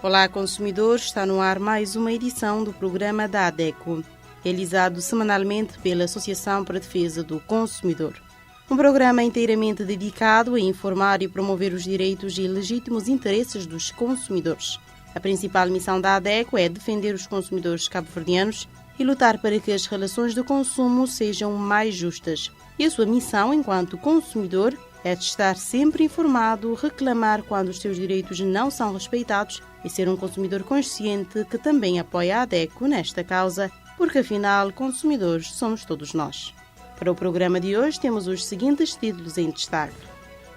Olá, consumidores! Está no ar mais uma edição do programa da ADECO, realizado semanalmente pela Associação para a Defesa do Consumidor. Um programa inteiramente dedicado a informar e promover os direitos e legítimos interesses dos consumidores. A principal missão da ADECO é defender os consumidores cabo-verdianos e lutar para que as relações de consumo sejam mais justas. E a sua missão, enquanto consumidor, é de estar sempre informado, reclamar quando os seus direitos não são respeitados e ser um consumidor consciente que também apoia a ADECO nesta causa, porque afinal, consumidores somos todos nós. Para o programa de hoje temos os seguintes títulos em destaque.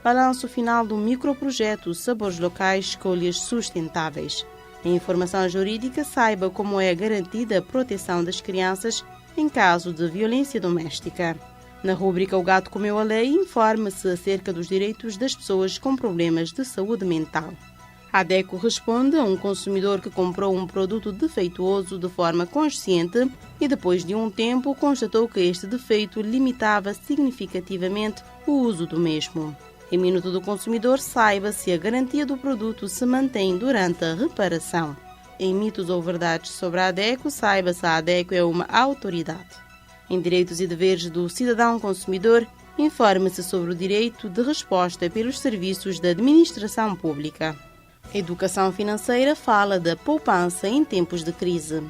Balanço final do microprojeto Sabores Locais, Escolhas Sustentáveis. Em informação jurídica, saiba como é garantida a proteção das crianças em caso de violência doméstica. Na rúbrica O Gato Comeu a Lei, informe-se acerca dos direitos das pessoas com problemas de saúde mental. A ADECO responde a um consumidor que comprou um produto defeituoso de forma consciente e depois de um tempo constatou que este defeito limitava significativamente o uso do mesmo. Em Minuto do Consumidor, saiba se a garantia do produto se mantém durante a reparação. Em Mitos ou Verdades sobre a ADECO, saiba se a ADECO é uma autoridade. Em Direitos e Deveres do Cidadão Consumidor, informe-se sobre o direito de resposta pelos serviços da administração pública. A Educação Financeira fala da poupança em tempos de crise.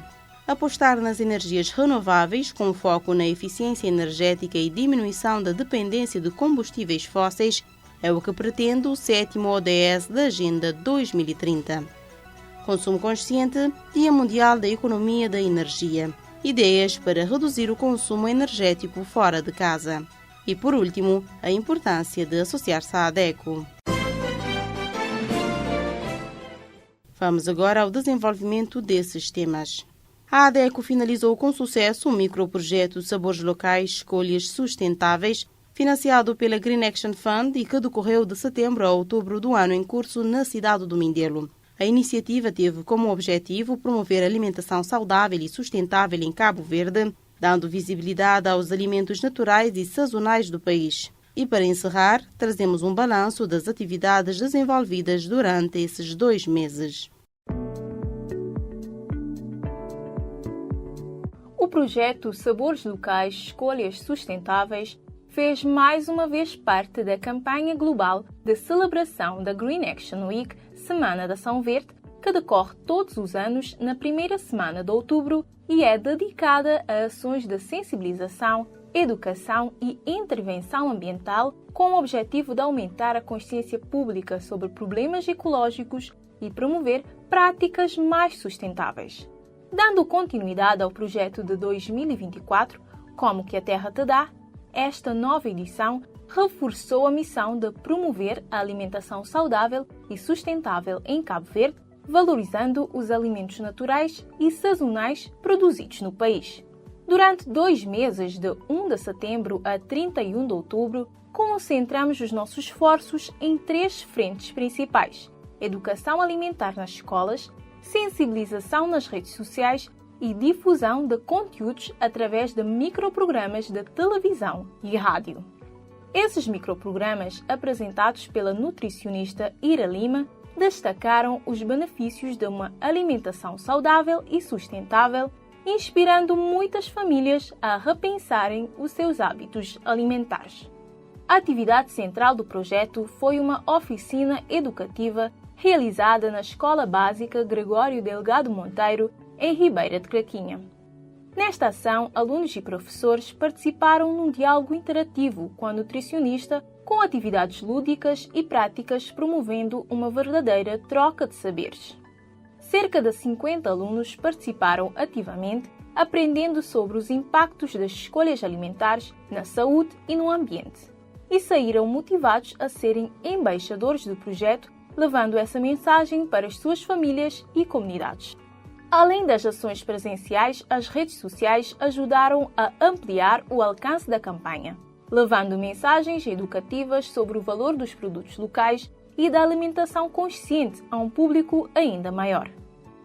Apostar nas energias renováveis, com foco na eficiência energética e diminuição da dependência de combustíveis fósseis, é o que pretende o 7º ODS da Agenda 2030. Consumo consciente, Dia Mundial da Economia da Energia. Ideias para reduzir o consumo energético fora de casa. E, por último, a importância de associar-se à ADECO. Vamos agora ao desenvolvimento desses temas. A ADECO finalizou com sucesso o microprojeto Sabores Locais, Escolhas Sustentáveis, financiado pela Green Action Fund e que decorreu de setembro a outubro do ano em curso na cidade do Mindelo. A iniciativa teve como objetivo promover a alimentação saudável e sustentável em Cabo Verde, dando visibilidade aos alimentos naturais e sazonais do país. E para encerrar, trazemos um balanço das atividades desenvolvidas durante esses 2 meses. O projeto Sabores Locais, Escolhas Sustentáveis fez mais uma vez parte da campanha global de celebração da Green Action Week, Semana da Ação Verde, que decorre todos os anos na primeira semana de outubro e é dedicada a ações de sensibilização, educação e intervenção ambiental com o objetivo de aumentar a consciência pública sobre problemas ecológicos e promover práticas mais sustentáveis. Dando continuidade ao projeto de 2024, Como que a Terra te dá, esta nova edição reforçou a missão de promover a alimentação saudável e sustentável em Cabo Verde, valorizando os alimentos naturais e sazonais produzidos no país. Durante 2 meses, de 1 de setembro a 31 de outubro, concentramos os nossos esforços em 3 frentes principais: educação alimentar nas escolas, sensibilização nas redes sociais e difusão de conteúdos através de microprogramas de televisão e rádio. Esses microprogramas, apresentados pela nutricionista Ira Lima, destacaram os benefícios de uma alimentação saudável e sustentável, inspirando muitas famílias a repensarem os seus hábitos alimentares. A atividade central do projeto foi uma oficina educativa realizada na Escola Básica Gregório Delgado Monteiro, em Ribeira de Craquinha. Nesta ação, alunos e professores participaram num diálogo interativo com a nutricionista, com atividades lúdicas e práticas, promovendo uma verdadeira troca de saberes. Cerca de 50 alunos participaram ativamente, aprendendo sobre os impactos das escolhas alimentares na saúde e no ambiente, e saíram motivados a serem embaixadores do projeto, levando essa mensagem para as suas famílias e comunidades. Além das ações presenciais, as redes sociais ajudaram a ampliar o alcance da campanha, levando mensagens educativas sobre o valor dos produtos locais e da alimentação consciente a um público ainda maior.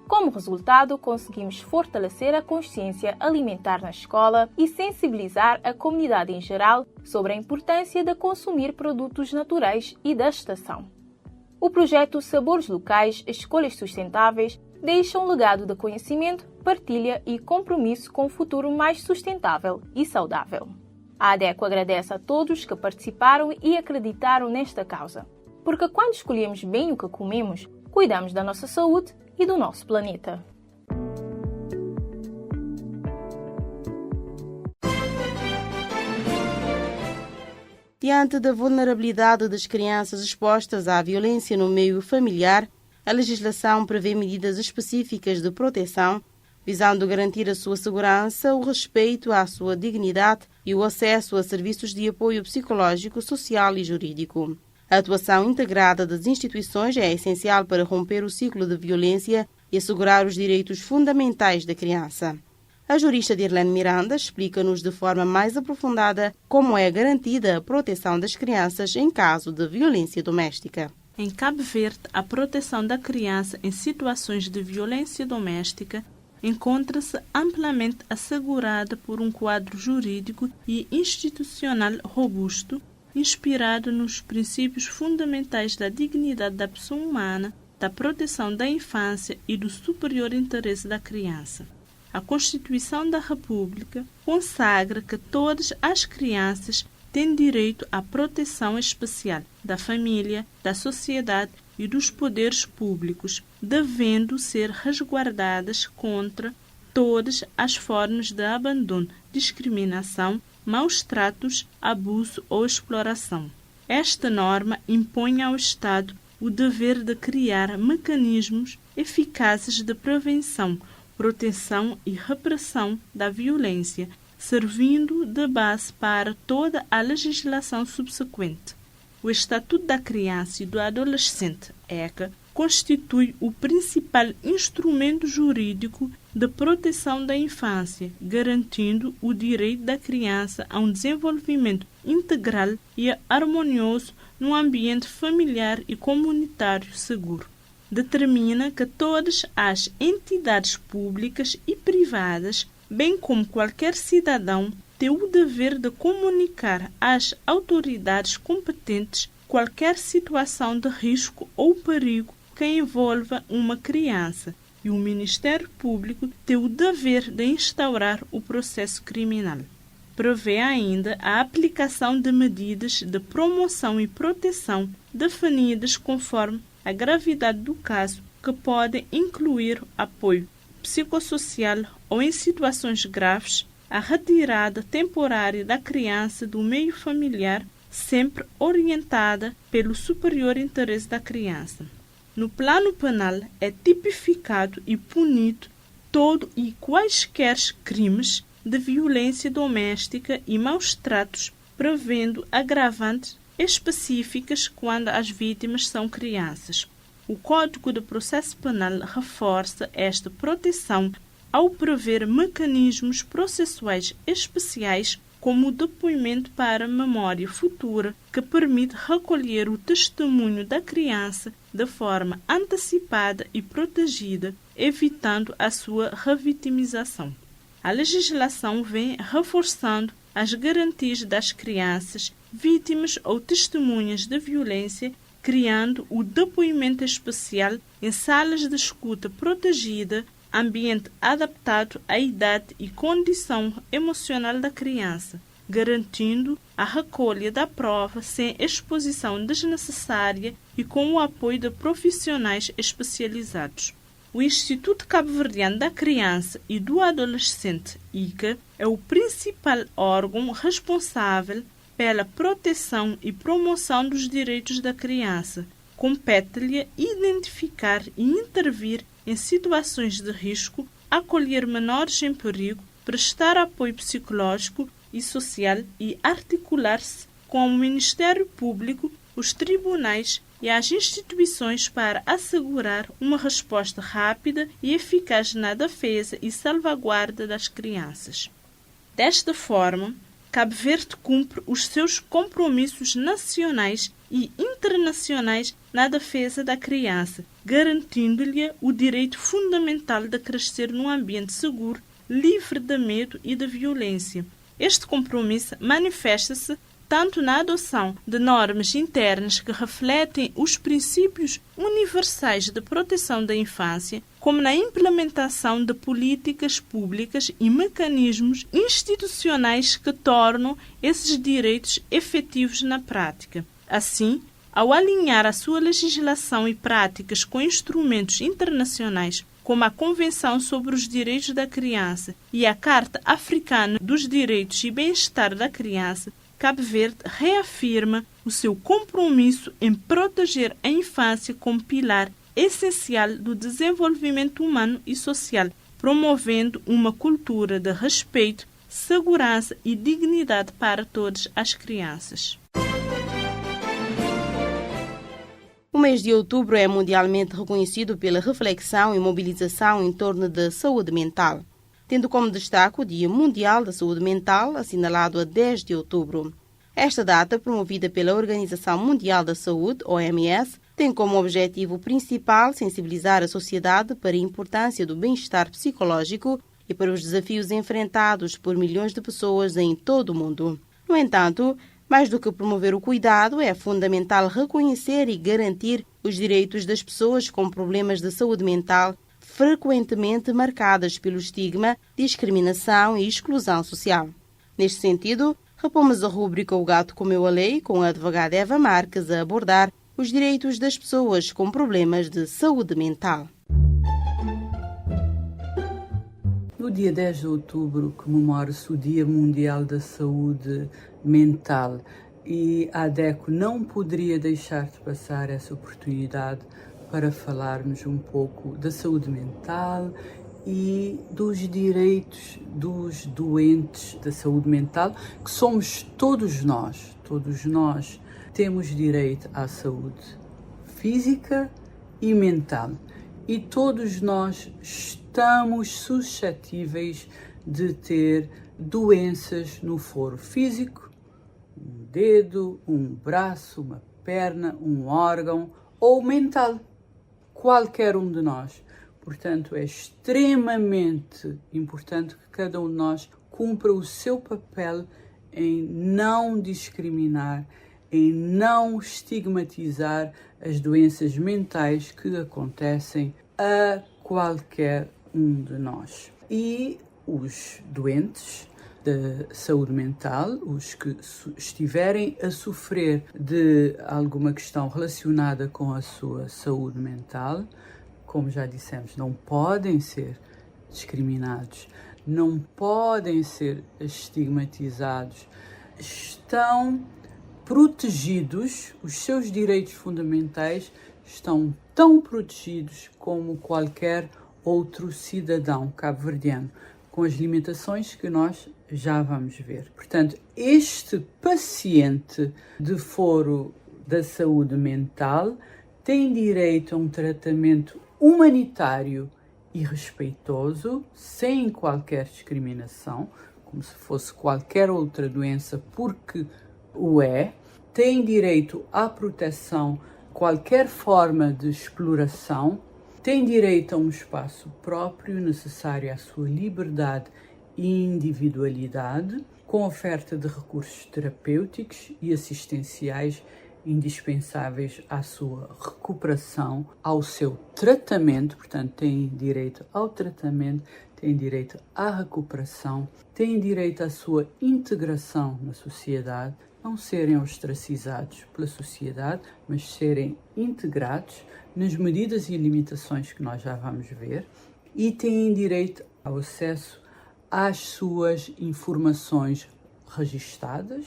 Como resultado, conseguimos fortalecer a consciência alimentar na escola e sensibilizar a comunidade em geral sobre a importância de consumir produtos naturais e da estação. O projeto Sabores Locais, Escolhas Sustentáveis deixa um legado de conhecimento, partilha e compromisso com um futuro mais sustentável e saudável. A ADECO agradece a todos que participaram e acreditaram nesta causa, porque quando escolhemos bem o que comemos, cuidamos da nossa saúde e do nosso planeta. Diante da vulnerabilidade das crianças expostas à violência no meio familiar, a legislação prevê medidas específicas de proteção, visando garantir a sua segurança, o respeito à sua dignidade e o acesso a serviços de apoio psicológico, social e jurídico. A atuação integrada das instituições é essencial para romper o ciclo de violência e assegurar os direitos fundamentais da criança. A jurista Dirlene Miranda explica-nos de forma mais aprofundada como é garantida a proteção das crianças em caso de violência doméstica. Em Cabo Verde, a proteção da criança em situações de violência doméstica encontra-se amplamente assegurada por um quadro jurídico e institucional robusto, inspirado nos princípios fundamentais da dignidade da pessoa humana, da proteção da infância e do superior interesse da criança. A Constituição da República consagra que todas as crianças têm direito à proteção especial da família, da sociedade e dos poderes públicos, devendo ser resguardadas contra todas as formas de abandono, discriminação, maus tratos, abuso ou exploração. Esta norma impõe ao Estado o dever de criar mecanismos eficazes de prevenção, proteção e repressão da violência, servindo de base para toda a legislação subsequente. O Estatuto da Criança e do Adolescente, ECA, constitui o principal instrumento jurídico de proteção da infância, garantindo o direito da criança a um desenvolvimento integral e harmonioso num ambiente familiar e comunitário seguro. Determina que todas as entidades públicas e privadas, bem como qualquer cidadão, têm o dever de comunicar às autoridades competentes qualquer situação de risco ou perigo que envolva uma criança, e o Ministério Público tem o dever de instaurar o processo criminal. Prevê ainda a aplicação de medidas de promoção e proteção definidas conforme a gravidade do caso, que podem incluir apoio psicossocial ou, em situações graves, a retirada temporária da criança do meio familiar, sempre orientada pelo superior interesse da criança. No plano penal, é tipificado e punido todo e quaisquer crimes de violência doméstica e maus-tratos, prevendo agravantes específicas quando as vítimas são crianças. O Código de Processo Penal reforça esta proteção ao prever mecanismos processuais especiais, como o depoimento para memória futura, que permite recolher o testemunho da criança de forma antecipada e protegida, evitando a sua revitimização. A legislação vem reforçando as garantias das crianças vítimas ou testemunhas de violência, criando o depoimento especial em salas de escuta protegida, ambiente adaptado à idade e condição emocional da criança, garantindo a recolha da prova sem exposição desnecessária e com o apoio de profissionais especializados. O Instituto Cabo-Verdiano da Criança e do Adolescente, ICA, é o principal órgão responsável pela proteção e promoção dos direitos da criança. Compete-lhe identificar e intervir em situações de risco, acolher menores em perigo, prestar apoio psicológico e social e articular-se com o Ministério Público, os tribunais e as instituições para assegurar uma resposta rápida e eficaz na defesa e salvaguarda das crianças. Desta forma, Cabo Verde cumpre os seus compromissos nacionais e internacionais na defesa da criança, garantindo-lhe o direito fundamental de crescer num ambiente seguro, livre de medo e de violência. Este compromisso manifesta-se tanto na adoção de normas internas que refletem os princípios universais de proteção da infância, como na implementação de políticas públicas e mecanismos institucionais que tornam esses direitos efetivos na prática. Assim, ao alinhar a sua legislação e práticas com instrumentos internacionais, como a Convenção sobre os Direitos da Criança e a Carta Africana dos Direitos e Bem-Estar da Criança, Cabo Verde reafirma o seu compromisso em proteger a infância como pilar essencial do desenvolvimento humano e social, promovendo uma cultura de respeito, segurança e dignidade para todas as crianças. O mês de outubro é mundialmente reconhecido pela reflexão e mobilização em torno da saúde mental, tendo como destaque o Dia Mundial da Saúde Mental, assinalado a 10 de outubro. Esta data, promovida pela Organização Mundial da Saúde, OMS, tem como objetivo principal sensibilizar a sociedade para a importância do bem-estar psicológico e para os desafios enfrentados por milhões de pessoas em todo o mundo. No entanto, mais do que promover o cuidado, é fundamental reconhecer e garantir os direitos das pessoas com problemas de saúde mental, frequentemente marcadas pelo estigma, discriminação e exclusão social. Neste sentido, repomos a rúbrica O Gato Comeu a Lei, com a advogada Eva Marques a abordar os direitos das pessoas com problemas de saúde mental. No dia 10 de outubro comemora-se o Dia Mundial da Saúde Mental e a ADECO não poderia deixar de passar essa oportunidade para falarmos um pouco da saúde mental e dos direitos dos doentes da saúde mental, que somos todos nós. Todos nós temos direito à saúde física e mental e todos nós estamos suscetíveis de ter doenças no foro físico, um dedo, um braço, uma perna, um órgão ou mental, qualquer um de nós. Portanto, é extremamente importante que cada um de nós cumpra o seu papel em não discriminar, em não estigmatizar as doenças mentais que acontecem a qualquer um de nós. E os doentes da saúde mental, os que estiverem a sofrer de alguma questão relacionada com a sua saúde mental, como já dissemos, não podem ser discriminados, não podem ser estigmatizados, estão protegidos, os seus direitos fundamentais estão tão protegidos como qualquer outro cidadão cabo-verdiano, com as limitações que nós já vamos ver. Portanto, este paciente de foro da saúde mental tem direito a um tratamento humanitário e respeitoso, sem qualquer discriminação, como se fosse qualquer outra doença, porque o é, tem direito à proteção, qualquer forma de exploração, tem direito a um espaço próprio necessário à sua liberdade e individualidade, com oferta de recursos terapêuticos e assistenciais indispensáveis à sua recuperação, ao seu tratamento, portanto, tem direito ao tratamento, tem direito à recuperação, tem direito à sua integração na sociedade, não serem ostracizados pela sociedade, mas serem integrados nas medidas e limitações que nós já vamos ver, e têm direito ao acesso às suas informações registadas,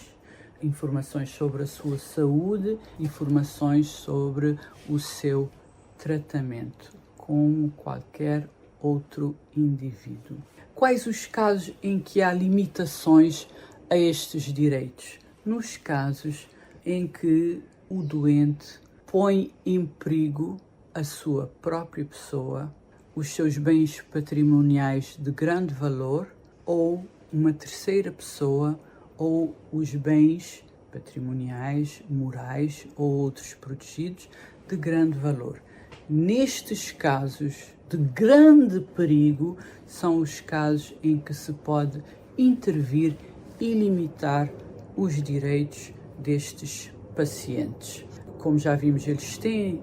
informações sobre a sua saúde, informações sobre o seu tratamento, como qualquer outro indivíduo. Quais os casos em que há limitações a estes direitos? Nos casos em que o doente põe em perigo a sua própria pessoa, os seus bens patrimoniais de grande valor ou uma terceira pessoa ou os bens patrimoniais, morais ou outros protegidos de grande valor. Nestes casos de grande perigo são os casos em que se pode intervir e limitar os direitos destes pacientes. Como já vimos, eles têm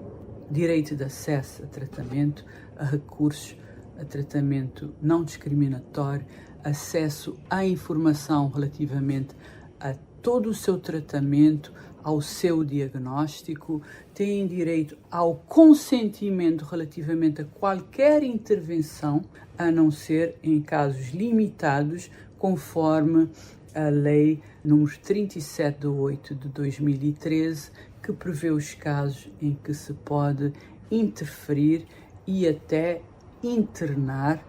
direito de acesso a tratamento, a recursos, a tratamento não discriminatório, acesso à informação relativamente a todo o seu tratamento, ao seu diagnóstico, têm direito ao consentimento relativamente a qualquer intervenção, a não ser em casos limitados, conforme a Lei nº 37/8 de 2013, que prevê os casos em que se pode interferir e até internar,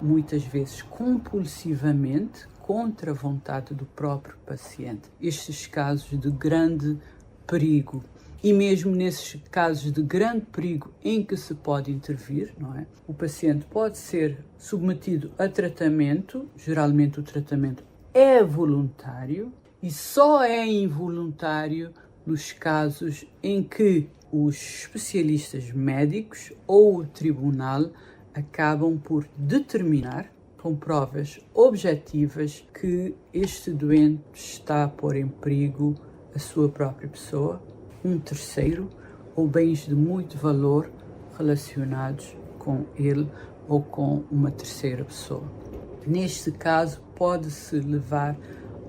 muitas vezes compulsivamente, contra a vontade do próprio paciente. Estes casos de grande perigo. E mesmo nesses casos de grande perigo em que se pode intervir, não é? O paciente pode ser submetido a tratamento, geralmente o tratamento é voluntário e só é involuntário nos casos em que os especialistas médicos ou o tribunal acabam por determinar, com provas objetivas, que este doente está a pôr em perigo a sua própria pessoa, um terceiro ou bens de muito valor relacionados com ele ou com uma terceira pessoa. Neste caso, pode-se levar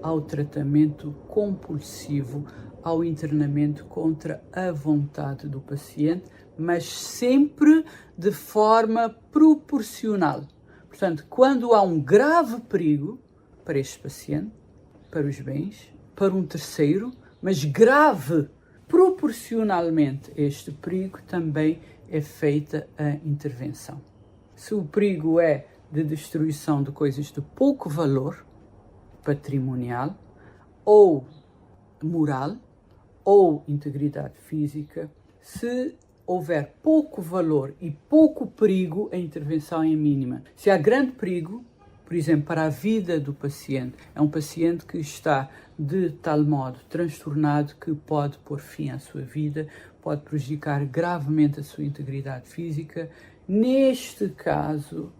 ao tratamento compulsivo, ao internamento contra a vontade do paciente, mas sempre de forma proporcional. Portanto, quando há um grave perigo para este paciente, para os bens, para um terceiro, mas grave proporcionalmente a este perigo, também é feita a intervenção. Se o perigo é de destruição de coisas de pouco valor patrimonial, ou moral, ou integridade física, se houver pouco valor e pouco perigo, a intervenção é mínima. Se há grande perigo, por exemplo, para a vida do paciente, é um paciente que está de tal modo transtornado que pode pôr fim à sua vida, pode prejudicar gravemente a sua integridade física. Neste caso,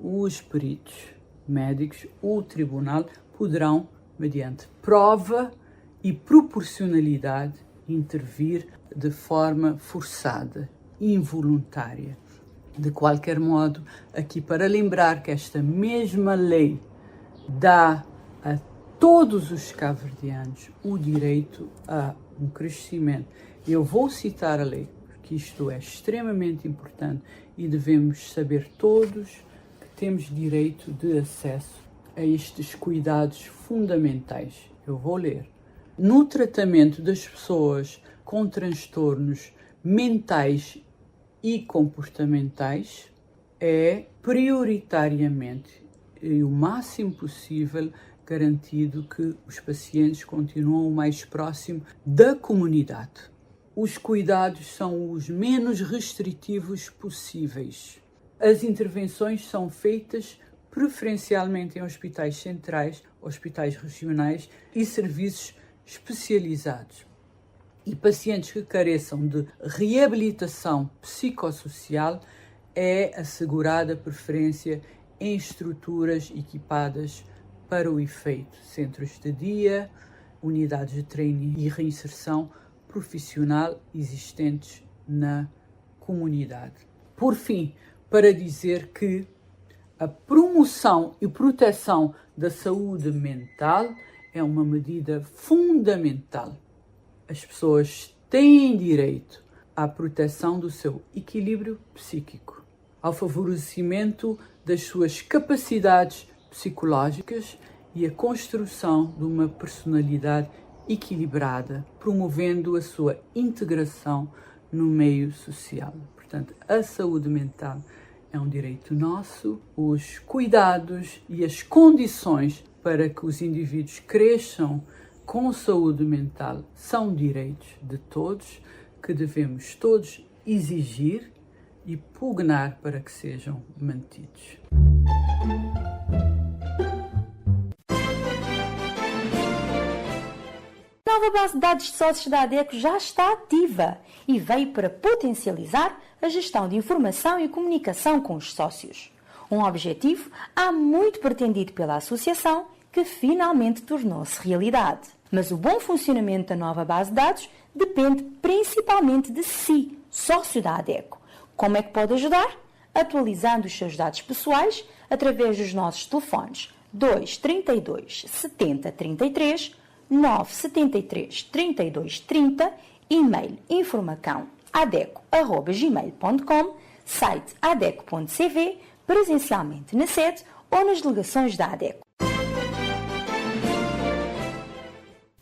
os peritos médicos, o tribunal, poderão, mediante prova e proporcionalidade, intervir de forma forçada, involuntária. De qualquer modo, aqui para lembrar que esta mesma lei dá a todos os cabo-verdianos o direito a um crescimento. Eu vou citar a lei, porque isto é extremamente importante e devemos saber todos que temos direito de acesso a estes cuidados fundamentais. Eu vou ler. No tratamento das pessoas com transtornos mentais e comportamentais, é prioritariamente e o máximo possível garantido que os pacientes continuam mais próximos da comunidade. Os cuidados são os menos restritivos possíveis. As intervenções são feitas preferencialmente em hospitais centrais, hospitais regionais e serviços especializados. E pacientes que careçam de reabilitação psicossocial é assegurada preferência em estruturas equipadas para o efeito, centros de dia, unidades de treino e reinserção profissional existentes na comunidade. Por fim, para dizer que a promoção e proteção da saúde mental é uma medida fundamental. As pessoas têm direito à proteção do seu equilíbrio psíquico, ao favorecimento das suas capacidades psicológicas e à construção de uma personalidade equilibrada, promovendo a sua integração no meio social. Portanto, a saúde mental é um direito nosso. Os cuidados e as condições para que os indivíduos cresçam com saúde mental são direitos de todos, que devemos todos exigir e pugnar para que sejam mantidos. A nova base de dados de sócios da ADECO já está ativa e veio para potencializar a gestão de informação e comunicação com os sócios. Um objetivo há muito pretendido pela associação, que finalmente tornou-se realidade. Mas o bom funcionamento da nova base de dados depende principalmente de si, sócio da ADECO. Como é que pode ajudar? Atualizando os seus dados pessoais através dos nossos telefones 232 70 33, 973 32 30, e-mail informacão@adeco@gmail.com, site adeco.cv, presencialmente na sede ou nas delegações da ADECO.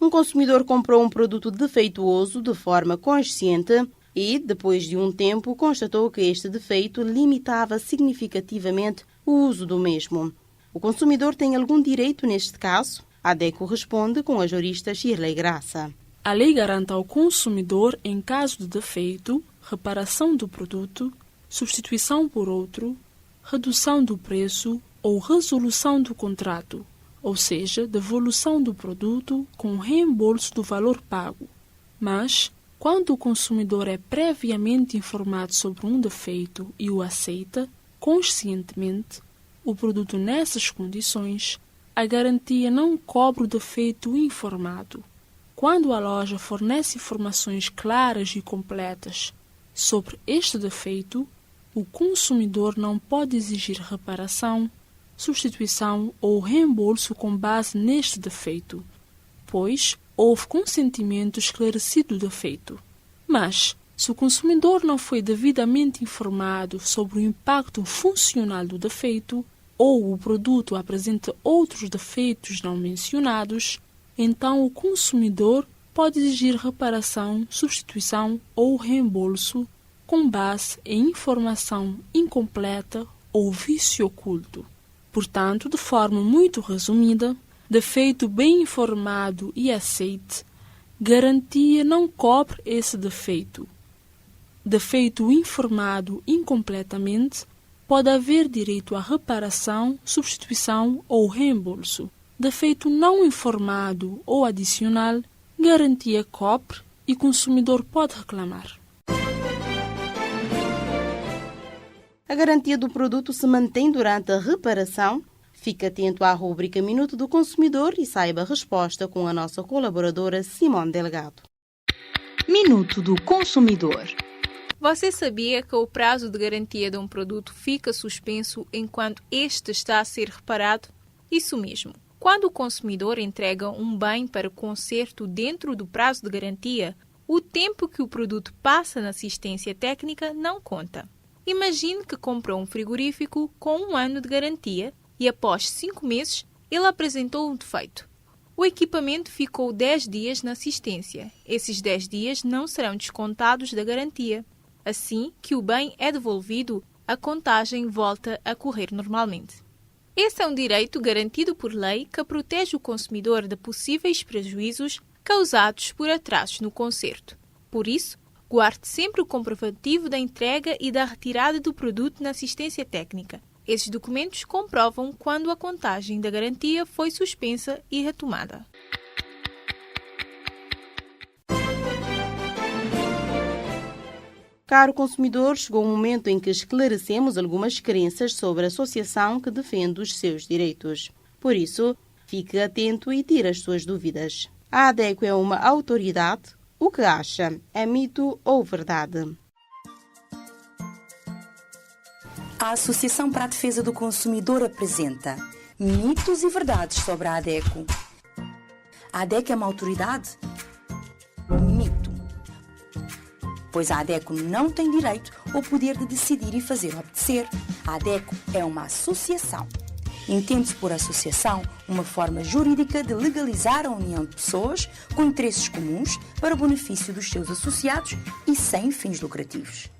Um consumidor comprou um produto defeituoso de forma consciente e, depois de um tempo, constatou que este defeito limitava significativamente o uso do mesmo. O consumidor tem algum direito neste caso? A ADECO responde com a jurista Shirley Graça. A lei garante ao consumidor, em caso de defeito, reparação do produto, substituição por outro, redução do preço ou resolução do contrato, ou seja, devolução do produto com reembolso do valor pago. Mas, quando o consumidor é previamente informado sobre um defeito e o aceita, conscientemente, o produto nessas condições, a garantia não cobre o defeito informado. Quando a loja fornece informações claras e completas sobre este defeito, o consumidor não pode exigir reparação, substituição ou reembolso com base neste defeito, pois houve consentimento esclarecido do defeito. Mas, se o consumidor não foi devidamente informado sobre o impacto funcional do defeito ou o produto apresenta outros defeitos não mencionados, então o consumidor pode exigir reparação, substituição ou reembolso com base em informação incompleta ou vício oculto. Portanto, de forma muito resumida, defeito bem informado e aceite, garantia não cobre esse defeito. Defeito informado incompletamente, pode haver direito à reparação, substituição ou reembolso. Defeito não informado ou adicional, garantia cobre e consumidor pode reclamar. A garantia do produto se mantém durante a reparação? Fique atento à rúbrica Minuto do Consumidor e saiba a resposta com a nossa colaboradora Simone Delgado. Minuto do Consumidor. Você sabia que o prazo de garantia de um produto fica suspenso enquanto este está a ser reparado? Isso mesmo. Quando o consumidor entrega um bem para conserto dentro do prazo de garantia, o tempo que o produto passa na assistência técnica não conta. Imagine que comprou um frigorífico com 1 ano de garantia e após 5 meses ele apresentou um defeito. O equipamento ficou 10 dias na assistência. Esses 10 dias não serão descontados da garantia. Assim que o bem é devolvido, a contagem volta a correr normalmente. Esse é um direito garantido por lei que protege o consumidor de possíveis prejuízos causados por atrasos no conserto. Por isso, guarde sempre o comprovativo da entrega e da retirada do produto na assistência técnica. Esses documentos comprovam quando a contagem da garantia foi suspensa e retomada. Caro consumidor, chegou o momento em que esclarecemos algumas crenças sobre a associação que defende os seus direitos. Por isso, fique atento e tire as suas dúvidas. A ADECO é uma autoridade? O que acha? É mito ou verdade? A Associação para a Defesa do Consumidor apresenta mitos e verdades sobre a ADECO. A ADECO é uma autoridade? Mito. Pois a ADECO não tem direito ou poder de decidir e fazer obedecer. A ADECO é uma associação. Entende-se por associação uma forma jurídica de legalizar a união de pessoas com interesses comuns para o benefício dos seus associados e sem fins lucrativos.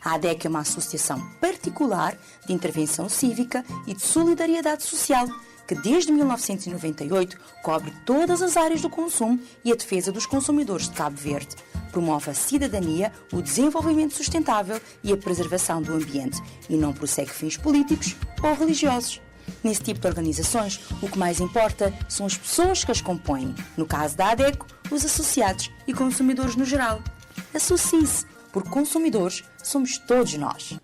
A ADECO é uma associação particular de intervenção cívica e de solidariedade social que desde 1998 cobre todas as áreas do consumo e a defesa dos consumidores de Cabo Verde. Promove a cidadania, o desenvolvimento sustentável e a preservação do ambiente e não prossegue fins políticos ou religiosos. Nesse tipo de organizações, o que mais importa são as pessoas que as compõem. No caso da ADECO, os associados e consumidores no geral. Associe-se, porque consumidores somos todos nós.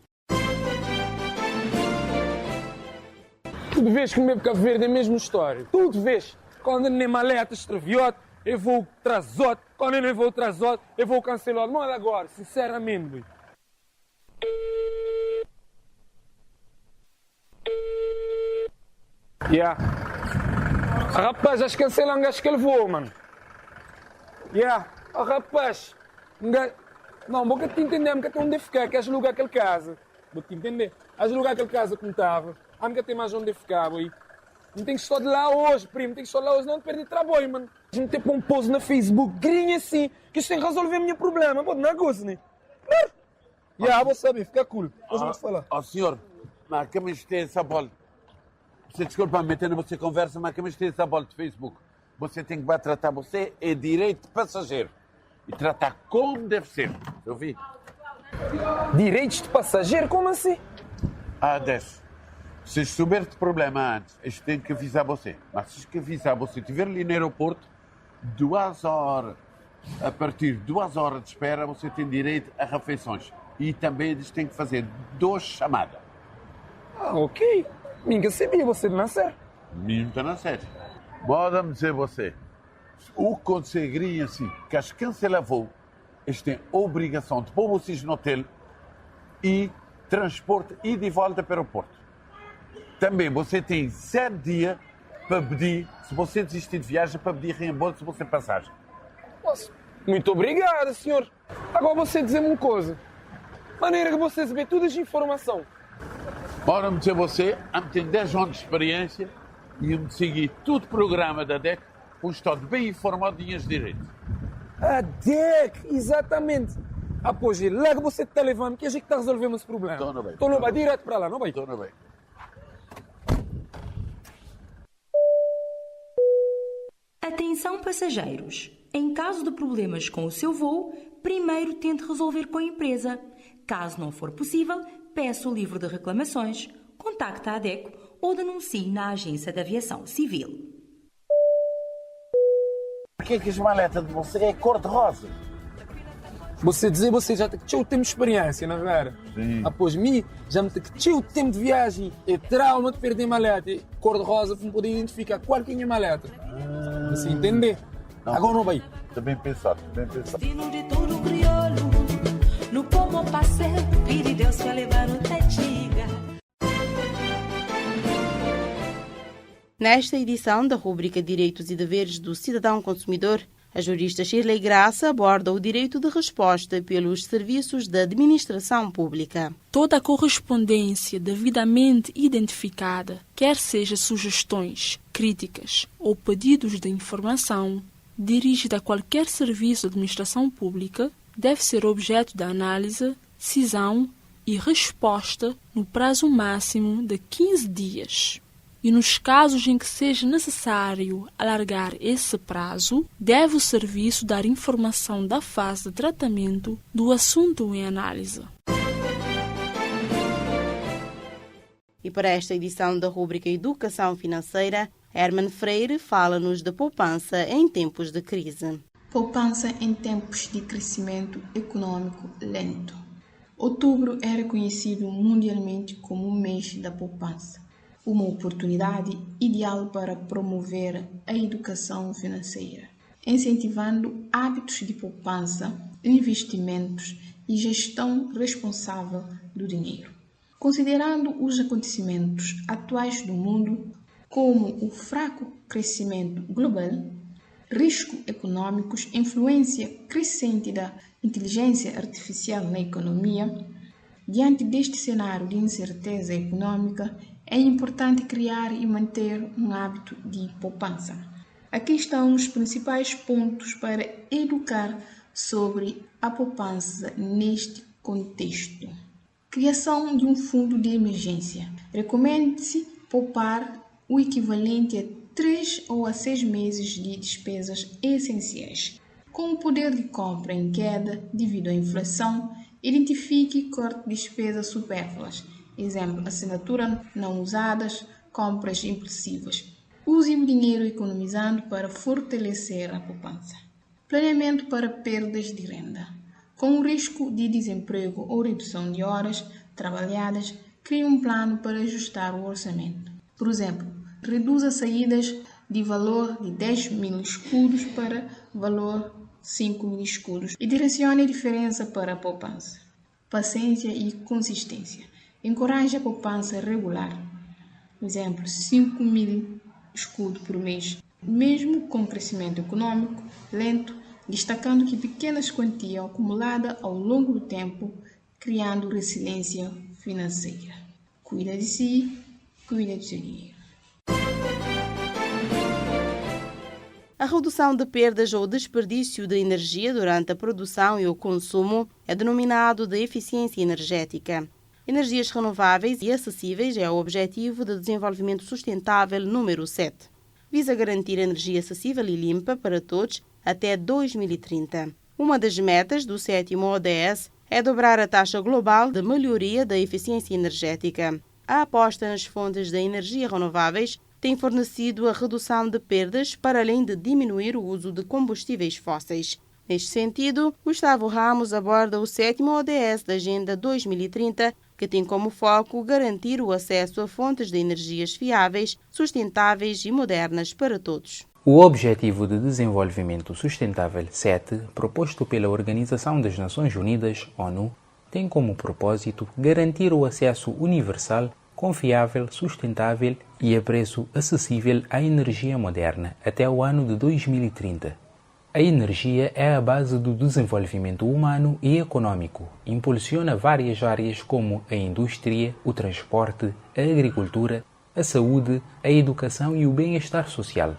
Tudo vez que me bebo Cabo Verde é a mesma história. Tudo vez. Quando eu nem maleta, extraviote, eu vou trazote. Quando eu não vou trazote, eu vou cancelar. Não é agora, sinceramente, boy. Yeah. Rapaz, acho que cancelam gajo que ele voa, mano. Yeah. Oh, rapaz. Não, vou te entender, porque onde ficar, queres alugar aquele casa. Vou te entender. Vais alugar aquele casa como estava. Há que ter mais onde ficar, boy. Não tem que estar de lá hoje, primo. Tem que estar de lá hoje, não perder trabalho, mano. A gente tem que pôr um post na Facebook, grinha assim, que isto tem que resolver o meu problema. Pode, não é coisa, né? Já, vou saber, fica cool. Depois vamos falar. Ó, senhor, mas que me tem essa bola? Você desculpa me meter na você conversa, mas que me tem essa bola de Facebook? Você tem que tratar você é direito de passageiro. E tratar como deve ser. Eu vi. Direitos de passageiro? Como assim? Desce. Se souber de problema antes, eles têm que avisar você. Mas se que avisar você, estiver ali no aeroporto, 2 horas, a partir de 2 horas de espera, você tem direito a refeições. E também eles têm que fazer 2 chamadas. Ok. Ninguém sabia, você não nascer. Não está na série. Bora-me dizer você. O conseguiria assim, que as cancelam voo, eles têm a obrigação de pôr vocês no hotel e transporte e de volta para o aeroporto. Também você tem 7 dias para pedir, se você desistir de viagem, para pedir reembolso se você passagem. Muito obrigado, senhor. Agora você dizer-me uma coisa. Maneira que você sabe toda essa informação. Bora me dizer você, tem 10 anos de experiência e me seguir todo o programa da DEC, para estar bem informado de minhas direitos. A DEC, exatamente. Pois, logo você está levando, que a gente está resolvendo esse problema. Estou no bem, direto para lá, não bem? Estou no bem. Atenção passageiros! Em caso de problemas com o seu voo, primeiro tente resolver com a empresa. Caso não for possível, peça o livro de reclamações, contacte a ADECO ou denuncie na Agência de Aviação Civil. Por que as maletas de você é cor-de-rosa? Você dizer, você já tem o tempo de experiência, não é? Sim. Após mim, já me tem o tempo de viagem. É trauma de perder maleta. Cor-de-rosa para poder identificar qual que é a minha maleta. Você entender? Não. Agora não vai. Está bem pensado, bem pensado. Destino de todo crioulo, no pomo passeio, pede Deus para levar o tetiga. Nesta edição da rubrica Direitos e Deveres do Cidadão Consumidor, a jurista Shirley Graça aborda o direito de resposta pelos serviços da administração pública. Toda a correspondência devidamente identificada, quer seja sugestões, críticas ou pedidos de informação, dirigida a qualquer serviço de administração pública, deve ser objeto de análise, decisão e resposta no prazo máximo de 15 dias. E nos casos em que seja necessário alargar esse prazo, deve o serviço dar informação da fase de tratamento do assunto em análise. E para esta edição da rubrica Educação Financeira, Herman Freire fala-nos da poupança em tempos de crise. Poupança em tempos de crescimento econômico lento. Outubro é reconhecido mundialmente como o mês da poupança, uma oportunidade ideal para promover a educação financeira, incentivando hábitos de poupança, investimentos e gestão responsável do dinheiro. Considerando os acontecimentos atuais do mundo, como o fraco crescimento global, riscos econômicos, influência crescente da inteligência artificial na economia, diante deste cenário de incerteza econômica, é importante criar e manter um hábito de poupança. Aqui estão os principais pontos para educar sobre a poupança neste contexto. Criação de um fundo de emergência. Recomenda-se poupar o equivalente a 3 ou a 6 meses de despesas essenciais. Com o poder de compra em queda devido à inflação, identifique e corte despesas supérfluas. Exemplo, assinatura não usadas, compras impulsivas. Use o dinheiro economizando para fortalecer a poupança. Planeamento para perdas de renda. Com o risco de desemprego ou redução de horas trabalhadas, crie um plano para ajustar o orçamento. Por exemplo, reduz as saídas de valor de 10.000 escudos para valor 5.000 escudos e direcione a diferença para a poupança. Paciência e consistência. Encoraje a poupança regular. Por exemplo, 5.000 escudos por mês, mesmo com crescimento econômico lento, destacando que pequenas quantias acumuladas ao longo do tempo, criando resiliência financeira. Cuida de si, cuida do seu dinheiro. A redução de perdas ou desperdício de energia durante a produção e o consumo é denominado de eficiência energética. Energias renováveis e acessíveis é o Objetivo de Desenvolvimento Sustentável número 7. Visa garantir energia acessível e limpa para todos até 2030. Uma das metas do 7º ODS é dobrar a taxa global de melhoria da eficiência energética. A aposta nas fontes de energia renováveis tem fornecido a redução de perdas para além de diminuir o uso de combustíveis fósseis. Neste sentido, Gustavo Ramos aborda o 7º ODS da Agenda 2030, que tem como foco garantir o acesso a fontes de energias fiáveis, sustentáveis e modernas para todos. O Objetivo de Desenvolvimento Sustentável 7, proposto pela Organização das Nações Unidas, ONU, tem como propósito garantir o acesso universal, confiável, sustentável e a preço acessível à energia moderna até o ano de 2030. A energia é a base do desenvolvimento humano e econômico. Impulsiona várias áreas como a indústria, o transporte, a agricultura, a saúde, a educação e o bem-estar social.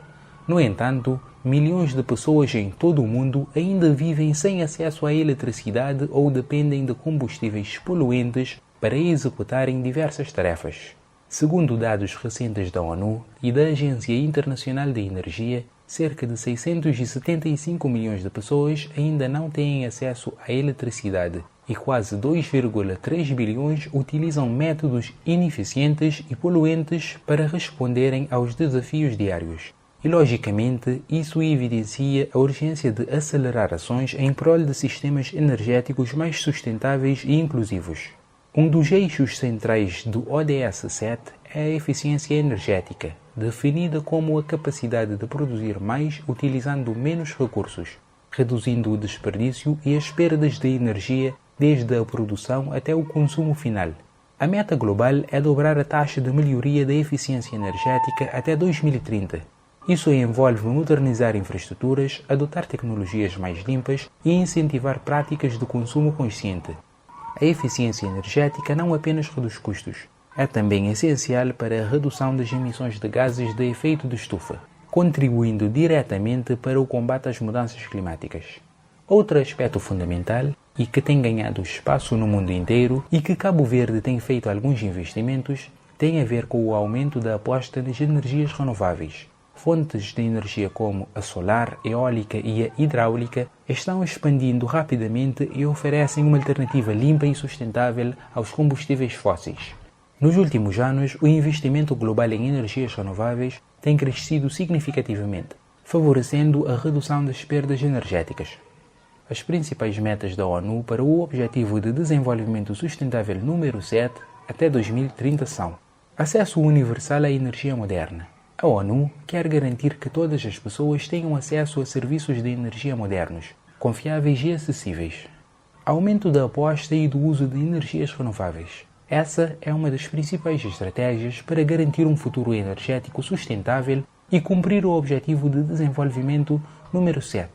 No entanto, milhões de pessoas em todo o mundo ainda vivem sem acesso à eletricidade ou dependem de combustíveis poluentes para executarem diversas tarefas. Segundo dados recentes da ONU e da Agência Internacional de Energia, cerca de 675 milhões de pessoas ainda não têm acesso à eletricidade e quase 2,3 bilhões utilizam métodos ineficientes e poluentes para responderem aos desafios diários. E, logicamente, isso evidencia a urgência de acelerar ações em prol de sistemas energéticos mais sustentáveis e inclusivos. Um dos eixos centrais do ODS 7 é a eficiência energética, definida como a capacidade de produzir mais utilizando menos recursos, reduzindo o desperdício e as perdas de energia desde a produção até o consumo final. A meta global é dobrar a taxa de melhoria da eficiência energética até 2030. Isso envolve modernizar infraestruturas, adotar tecnologias mais limpas e incentivar práticas de consumo consciente. A eficiência energética não apenas reduz custos, é também essencial para a redução das emissões de gases de efeito de estufa, contribuindo diretamente para o combate às mudanças climáticas. Outro aspecto fundamental e que tem ganhado espaço no mundo inteiro e que Cabo Verde tem feito alguns investimentos tem a ver com o aumento da aposta nas energias renováveis. Fontes de energia como a solar, eólica e a hidráulica estão expandindo rapidamente e oferecem uma alternativa limpa e sustentável aos combustíveis fósseis. Nos últimos anos, o investimento global em energias renováveis tem crescido significativamente, favorecendo a redução das perdas energéticas. As principais metas da ONU para o Objetivo de Desenvolvimento Sustentável número 7 até 2030 são: acesso universal à energia moderna. A ONU quer garantir que todas as pessoas tenham acesso a serviços de energia modernos, confiáveis e acessíveis. Aumento da aposta e do uso de energias renováveis. Essa é uma das principais estratégias para garantir um futuro energético sustentável e cumprir o Objetivo de Desenvolvimento número 7.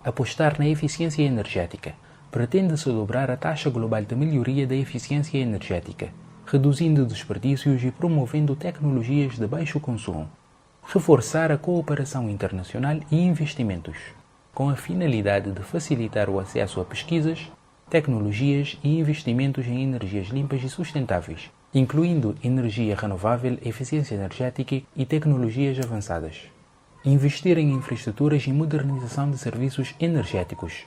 Apostar na eficiência energética. Pretende-se dobrar a taxa global de melhoria da eficiência energética, reduzindo desperdícios e promovendo tecnologias de baixo consumo. Reforçar a cooperação internacional e investimentos, com a finalidade de facilitar o acesso a pesquisas, tecnologias e investimentos em energias limpas e sustentáveis, incluindo energia renovável, eficiência energética e tecnologias avançadas. Investir em infraestruturas e modernização de serviços energéticos.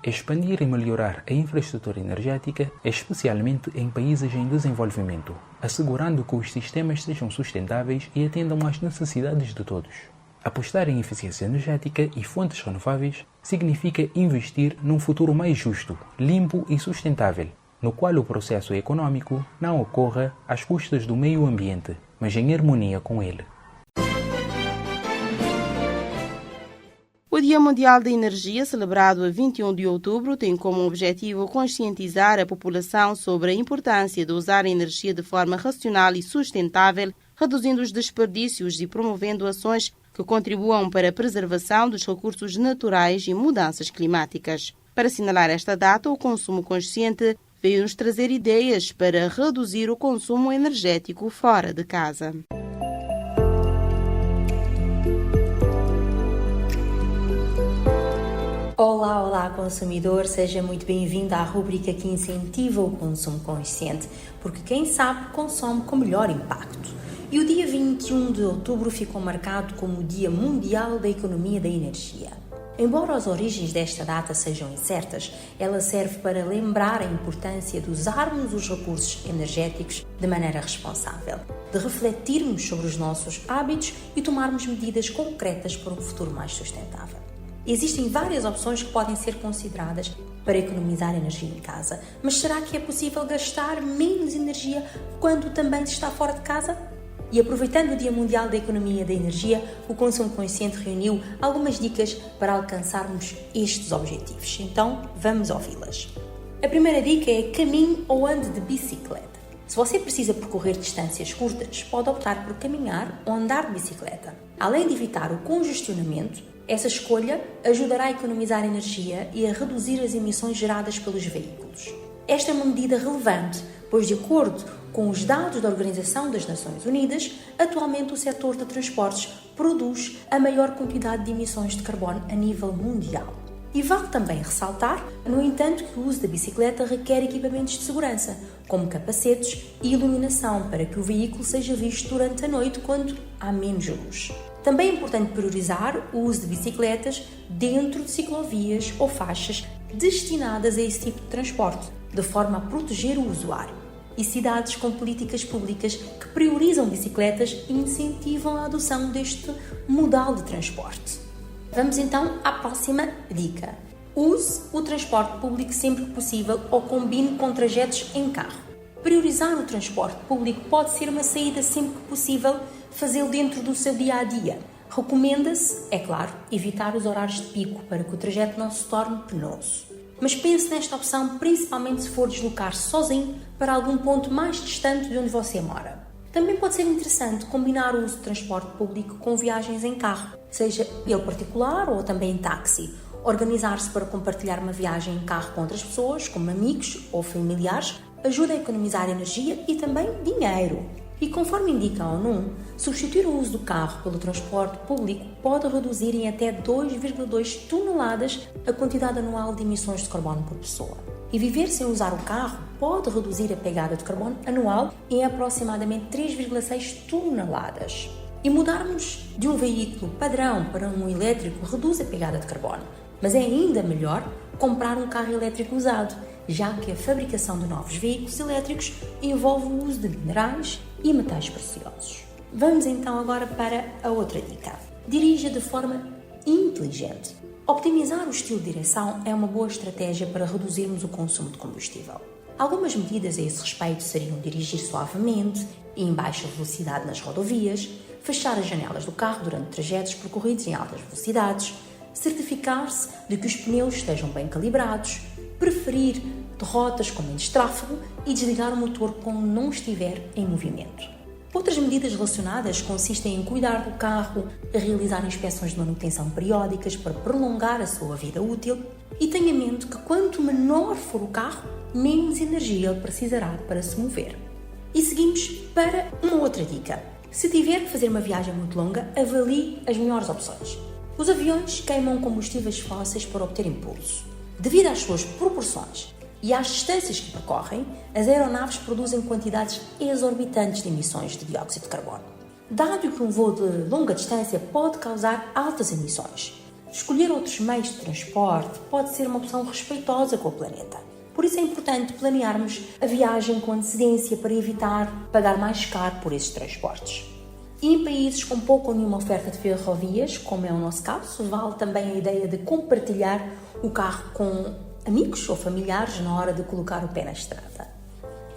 Expandir e melhorar a infraestrutura energética, especialmente em países em desenvolvimento, assegurando que os sistemas sejam sustentáveis e atendam às necessidades de todos. Apostar em eficiência energética e fontes renováveis significa investir num futuro mais justo, limpo e sustentável, no qual o processo econômico não ocorra às custas do meio ambiente, mas em harmonia com ele. O Dia Mundial da Energia, celebrado a 21 de outubro, tem como objetivo conscientizar a população sobre a importância de usar a energia de forma racional e sustentável, reduzindo os desperdícios e promovendo ações que contribuam para a preservação dos recursos naturais e mudanças climáticas. Para assinalar esta data, o Consumo Consciente veio-nos trazer ideias para reduzir o consumo energético fora de casa. Olá consumidor, seja muito bem-vindo à rubrica que incentiva o consumo consciente, porque quem sabe consome com melhor impacto. E o dia 21 de outubro ficou marcado como o Dia Mundial da Economia da Energia. Embora as origens desta data sejam incertas, ela serve para lembrar a importância de usarmos os recursos energéticos de maneira responsável, de refletirmos sobre os nossos hábitos e tomarmos medidas concretas para um futuro mais sustentável. Existem várias opções que podem ser consideradas para economizar energia em casa, mas será que é possível gastar menos energia quando também se está fora de casa? E aproveitando o Dia Mundial da Economia da Energia, o Consumo Consciente reuniu algumas dicas para alcançarmos estes objetivos. Então, vamos ouvi-las. A primeira dica é caminhe ou ande de bicicleta. Se você precisa percorrer distâncias curtas, pode optar por caminhar ou andar de bicicleta. Além de evitar o congestionamento, essa escolha ajudará a economizar energia e a reduzir as emissões geradas pelos veículos. Esta é uma medida relevante, pois, de acordo com os dados da Organização das Nações Unidas, atualmente o setor de transportes produz a maior quantidade de emissões de carbono a nível mundial. E vale também ressaltar, no entanto, que o uso da bicicleta requer equipamentos de segurança, como capacetes e iluminação, para que o veículo seja visto durante a noite quando há menos luz. Também é importante priorizar o uso de bicicletas dentro de ciclovias ou faixas destinadas a esse tipo de transporte, de forma a proteger o usuário. E cidades com políticas públicas que priorizam bicicletas e incentivam a adoção deste modal de transporte. Vamos então à próxima dica. Use o transporte público sempre que possível ou combine com trajetos em carro. Priorizar o transporte público pode ser uma saída sempre que possível, fazê-lo dentro do seu dia-a-dia. Recomenda-se, é claro, evitar os horários de pico para que o trajeto não se torne penoso. Mas pense nesta opção principalmente se for deslocar-se sozinho para algum ponto mais distante de onde você mora. Também pode ser interessante combinar o uso de transporte público com viagens em carro, seja ele particular ou também em táxi. Organizar-se para compartilhar uma viagem em carro com outras pessoas, como amigos ou familiares, ajuda a economizar energia e também dinheiro. E conforme indica a ONU, substituir o uso do carro pelo transporte público pode reduzir em até 2,2 toneladas a quantidade anual de emissões de carbono por pessoa. E viver sem usar o carro pode reduzir a pegada de carbono anual em aproximadamente 3,6 toneladas. E mudarmos de um veículo padrão para um elétrico reduz a pegada de carbono. Mas é ainda melhor comprar um carro elétrico usado, já que a fabricação de novos veículos elétricos envolve o uso de minerais e metais preciosos. Vamos então agora para a outra dica. Dirija de forma inteligente. Optimizar o estilo de direção é uma boa estratégia para reduzirmos o consumo de combustível. Algumas medidas a esse respeito seriam dirigir suavemente e em baixa velocidade nas rodovias, fechar as janelas do carro durante trajetos percorridos em altas velocidades, certificar-se de que os pneus estejam bem calibrados, preferir rotas com menos tráfego e desligar o motor quando não estiver em movimento. Outras medidas relacionadas consistem em cuidar do carro, a realizar inspeções de manutenção periódicas para prolongar a sua vida útil e tenha em mente que quanto menor for o carro, menos energia ele precisará para se mover. E seguimos para uma outra dica. Se tiver que fazer uma viagem muito longa, avalie as melhores opções. Os aviões queimam combustíveis fósseis para obter impulso. Devido às suas proporções e às distâncias que percorrem, as aeronaves produzem quantidades exorbitantes de emissões de dióxido de carbono. Dado que um voo de longa distância pode causar altas emissões, escolher outros meios de transporte pode ser uma opção respeitosa com o planeta. Por isso é importante planearmos a viagem com antecedência para evitar pagar mais caro por esses transportes. E em países com pouca ou nenhuma oferta de ferrovias, como é o nosso caso, vale também a ideia de compartilhar o carro com amigos ou familiares na hora de colocar o pé na estrada.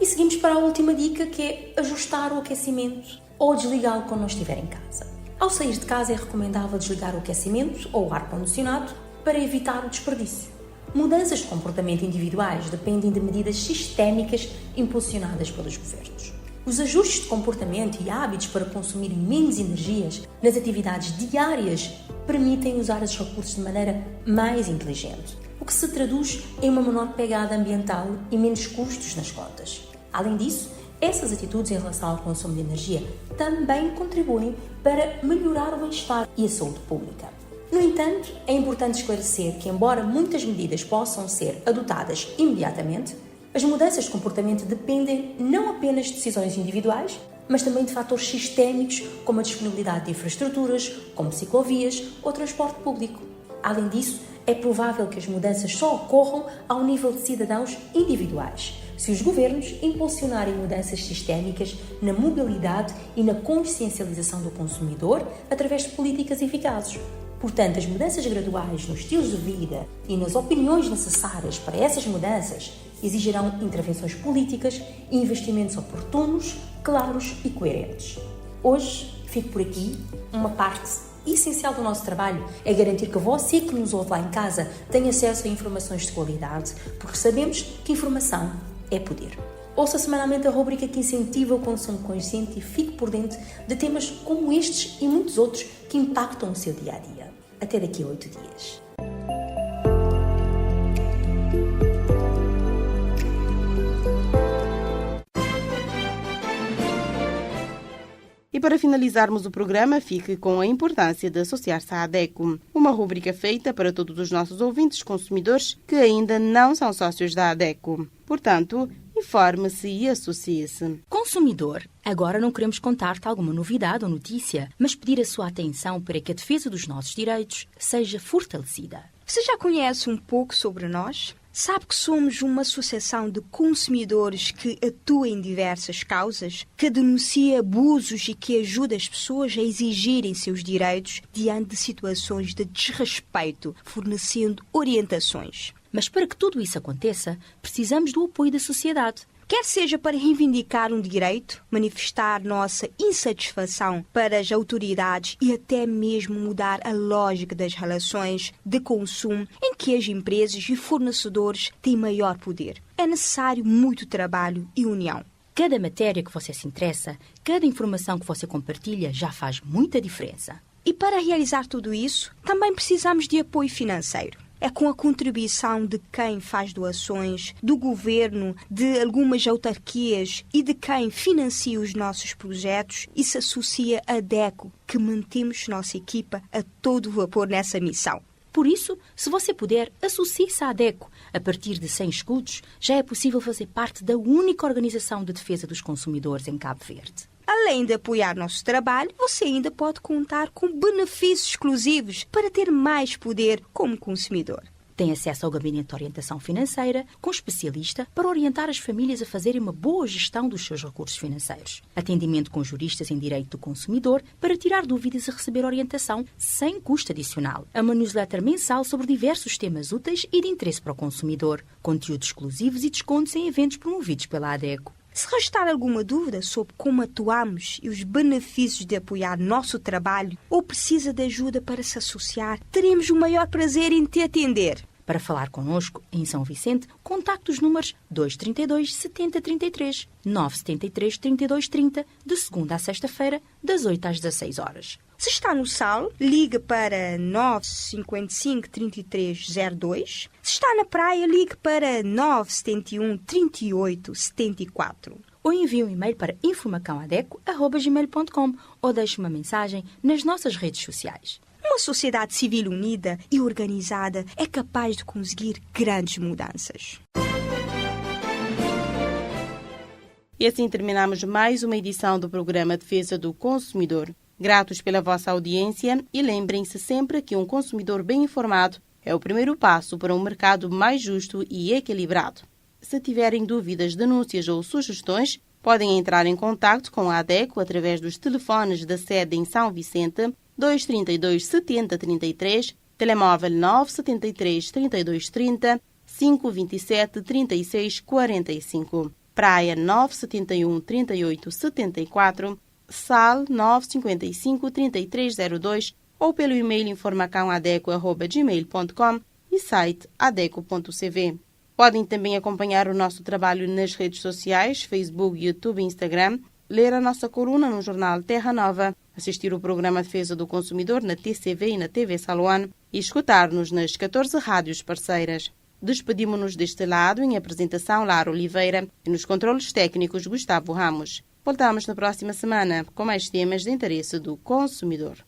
E seguimos para a última dica, que é ajustar o aquecimento ou desligá-lo quando não estiver em casa. Ao sair de casa é recomendável desligar o aquecimento ou o ar-condicionado para evitar o desperdício. Mudanças de comportamento individuais dependem de medidas sistémicas impulsionadas pelos governos. Os ajustes de comportamento e hábitos para consumir menos energias nas atividades diárias permitem usar esses recursos de maneira mais inteligente, o que se traduz em uma menor pegada ambiental e menos custos nas contas. Além disso, essas atitudes em relação ao consumo de energia também contribuem para melhorar o bem-estar e a saúde pública. No entanto, é importante esclarecer que, embora muitas medidas possam ser adotadas imediatamente, as mudanças de comportamento dependem não apenas de decisões individuais, mas também de fatores sistémicos como a disponibilidade de infraestruturas, como ciclovias ou transporte público. Além disso, é provável que as mudanças só ocorram ao nível de cidadãos individuais, se os governos impulsionarem mudanças sistémicas na mobilidade e na consciencialização do consumidor através de políticas eficazes. Portanto, as mudanças graduais nos estilos de vida e nas opiniões necessárias para essas mudanças exigirão intervenções políticas e investimentos oportunos, claros e coerentes. Hoje, fico por aqui. Uma parte essencial do nosso trabalho é garantir que você que nos ouve lá em casa tenha acesso a informações de qualidade, porque sabemos que informação é poder. Ouça semanalmente a rubrica que incentiva o consumo consciente e fique por dentro de temas como estes e muitos outros que impactam o seu dia-a-dia. Até daqui a 8 dias. E para finalizarmos o programa, fique com a importância de associar-se à ADECO, uma rúbrica feita para todos os nossos ouvintes consumidores que ainda não são sócios da ADECO. Portanto, informe-se e associe-se. Consumidor, agora não queremos contar-te alguma novidade ou notícia, mas pedir a sua atenção para que a defesa dos nossos direitos seja fortalecida. Você já conhece um pouco sobre nós? Sabe que somos uma associação de consumidores que atua em diversas causas, que denuncia abusos e que ajuda as pessoas a exigirem seus direitos diante de situações de desrespeito, fornecendo orientações. Mas para que tudo isso aconteça, precisamos do apoio da sociedade. Quer seja para reivindicar um direito, manifestar nossa insatisfação para as autoridades e até mesmo mudar a lógica das relações de consumo em que as empresas e fornecedores têm maior poder. É necessário muito trabalho e união. Cada matéria que você se interessa, cada informação que você compartilha já faz muita diferença. E para realizar tudo isso, também precisamos de apoio financeiro. É com a contribuição de quem faz doações, do governo, de algumas autarquias e de quem financia os nossos projetos e se associa à ADECO que mantemos nossa equipa a todo vapor nessa missão. Por isso, se você puder, associe-se à ADECO. A partir de 100 escudos, já é possível fazer parte da única organização de defesa dos consumidores em Cabo Verde. Além de apoiar nosso trabalho, você ainda pode contar com benefícios exclusivos para ter mais poder como consumidor. Tem acesso ao gabinete de orientação financeira, com especialista para orientar as famílias a fazerem uma boa gestão dos seus recursos financeiros. Atendimento com juristas em direito do consumidor para tirar dúvidas e receber orientação sem custo adicional. Uma newsletter mensal sobre diversos temas úteis e de interesse para o consumidor. Conteúdos exclusivos e descontos em eventos promovidos pela ADECO. Se restar alguma dúvida sobre como atuamos e os benefícios de apoiar nosso trabalho ou precisa de ajuda para se associar, teremos o maior prazer em te atender. Para falar connosco, em São Vicente, contacte os números 232 70 33, 973 32 30, de segunda a sexta-feira, das 8 às 16 horas. Se está no Sal, ligue para 955 3302. Se está na praia, ligue para 971 38 74. Ou envie um e-mail para informacãoadeco@gmail.com ou deixe uma mensagem nas nossas redes sociais. Uma sociedade civil unida e organizada é capaz de conseguir grandes mudanças. E assim terminamos mais uma edição do programa Defesa do Consumidor. Gratos pela vossa audiência e lembrem-se sempre que um consumidor bem informado é o primeiro passo para um mercado mais justo e equilibrado. Se tiverem dúvidas, denúncias ou sugestões, podem entrar em contato com a ADECO através dos telefones da sede em São Vicente, 232 70 33, telemóvel 973 32 30, 527 36 45. Praia 971 38 74, Sal 955 3302 ou pelo e-mail informacãoadeco@gmail.com e site adeco.cv. Podem também acompanhar o nosso trabalho nas redes sociais, Facebook, YouTube e Instagram, ler a nossa coluna no jornal Terra Nova, assistir o programa Defesa do Consumidor na TCV e na TV Saloane e escutar-nos nas 14 rádios parceiras. Despedimos-nos deste lado em apresentação Lara Oliveira e nos controlos técnicos Gustavo Ramos. Voltamos na próxima semana com mais temas de interesse do consumidor.